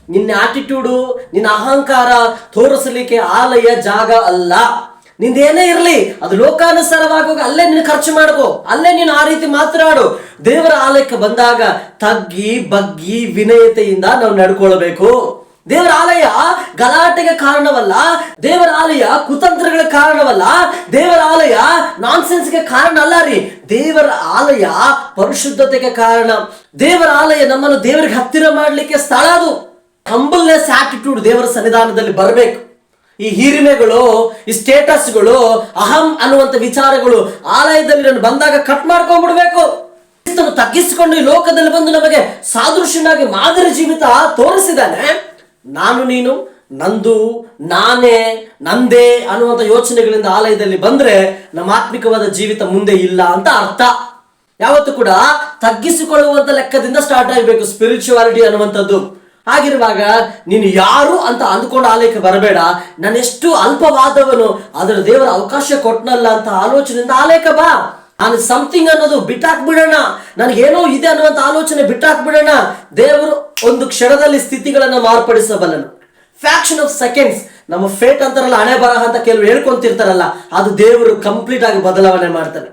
ನಿನ್ನ ಆಟಿಟ್ಯೂಡು, ನಿನ್ನ ಅಹಂಕಾರ ತೋರಿಸಲಿಕ್ಕೆ ಆಲಯ ಜಾಗ ಅಲ್ಲ. ನಿಂದೇನೇ ಇರಲಿ ಅದು ಲೋಕಾನುಸಾರವಾಗಿ ಹೋಗಿ ಅಲ್ಲೇ ನೀನು ಖರ್ಚು ಮಾಡ್ಕೋ, ಅಲ್ಲೇ ನೀನು ಆ ರೀತಿ ಮಾತನಾಡು. ದೇವರ ಆಲಯಕ್ಕೆ ಬಂದಾಗ ತಗ್ಗಿ ಬಗ್ಗಿ ವಿನಯತೆಯಿಂದ ನಾವು ನಡ್ಕೊಳ್ಬೇಕು. ದೇವರ ಆಲಯ ಗಲಾಟೆಗೆ ಕಾರಣವಲ್ಲ, ದೇವರ ಆಲಯ ಕುತಂತ್ರಗಳ ಕಾರಣವಲ್ಲ, ದೇವರ ಆಲಯ ನಾನ್ಸೆನ್ಸ್ಗೆ ಕಾರಣ ಅಲ್ಲ ರೀ. ದೇವರ ಆಲಯ ಪರಿಶುದ್ಧತೆಗೆ ಕಾರಣ. ದೇವರ ಆಲಯ ನಮ್ಮನ್ನು ದೇವರಿಗೆ ಹತ್ತಿರ ಮಾಡಲಿಕ್ಕೆ ಸ್ಥಳ. ಅದು ಹಂಬಲ್ನೆಸ್ ಆಟಿಟ್ಯೂಡ್ ದೇವರ ಸನ್ನಿಧಾನದಲ್ಲಿ ಬರಬೇಕು. ಈ ಹಿರಿಮೆಗಳು, ಈ ಸ್ಟೇಟಸ್ಗಳು, ಅಹಂ ಅನ್ನುವಂಥ ವಿಚಾರಗಳು ಆಲಯದಲ್ಲಿ ನಾನು ಬಂದಾಗ ಕಟ್ ಮಾಡ್ಕೊಂಡ್ಬಿಡ್ಬೇಕು. ಕ್ರಿಸ್ತನು ತಗ್ಗಿಸಿಕೊಂಡು ಈ ಲೋಕದಲ್ಲಿ ಬಂದು ನಮಗೆ ಸಾದೃಶ್ಯನಾಗಿ ಮಾದರಿ ಜೀವಿತ ತೋರಿಸಿದ್ದಾನೆ. ನಾನು ನೀನು ನಂದು ನಾನೇ ನಂದೇ ಅನ್ನುವಂಥ ಯೋಚನೆಗಳಿಂದ ಆಲಯದಲ್ಲಿ ಬಂದ್ರೆ ನಮ್ಮ ಆತ್ಮಿಕವಾದ ಜೀವಿತ ಮುಂದೆ ಇಲ್ಲ ಅಂತ ಅರ್ಥ. ಯಾವತ್ತೂ ಕೂಡ ತಗ್ಗಿಸಿಕೊಳ್ಳುವಂತ ಲೆಕ್ಕದಿಂದ ಸ್ಟಾರ್ಟ್ ಆಗಬೇಕು ಸ್ಪಿರಿಚುವಾಲಿಟಿ ಅನ್ನುವಂಥದ್ದು. ಹಾಗಿರುವಾಗ ನೀನು ಯಾರು ಅಂತ ಅಂದ್ಕೊಂಡು ಆಲಯಕ್ಕೆ ಬರಬೇಡ. ನಾನೆಷ್ಟು ಅಲ್ಪವಾದವನು, ಅದರ ದೇವರ ಅವಕಾಶ ಕೊಟ್ಟನಲ್ಲ ಅಂತ ಆಲೋಚನೆಯಿಂದ ಆಲಯಕ್ಕೆ ಬಾ. ನಾನು ಸಮಥಿಂಗ್ ಅನ್ನೋದು ಬಿಟ್ಟಾಕ್ಬಿಡೋಣ, ನನಗೇನೋ ಇದೆ ಅನ್ನುವಂಥ ಆಲೋಚನೆ ಬಿಟ್ಟಾಕ್ಬಿಡೋಣ. ದೇವರು ಒಂದು ಕ್ಷಣದಲ್ಲಿ ಸ್ಥಿತಿಗಳನ್ನು ಮಾರ್ಪಡಿಸಬಲ್ಲನು. ಫ್ಯಾಕ್ಷನ್ ಆಫ್ ಸೆಕೆಂಡ್ಸ್, ನಮ್ಮ ಫೇಟ್ ಅಂತಾರಲ್ಲ, ಹಣೆ ಬರಹ ಅಂತ ಕೆಲವರು ಹೇಳ್ಕೊಂತಿರ್ತಾರಲ್ಲ, ಅದು ದೇವರು ಕಂಪ್ಲೀಟ್ ಆಗಿ ಬದಲಾವಣೆ ಮಾಡ್ತಾನೆ.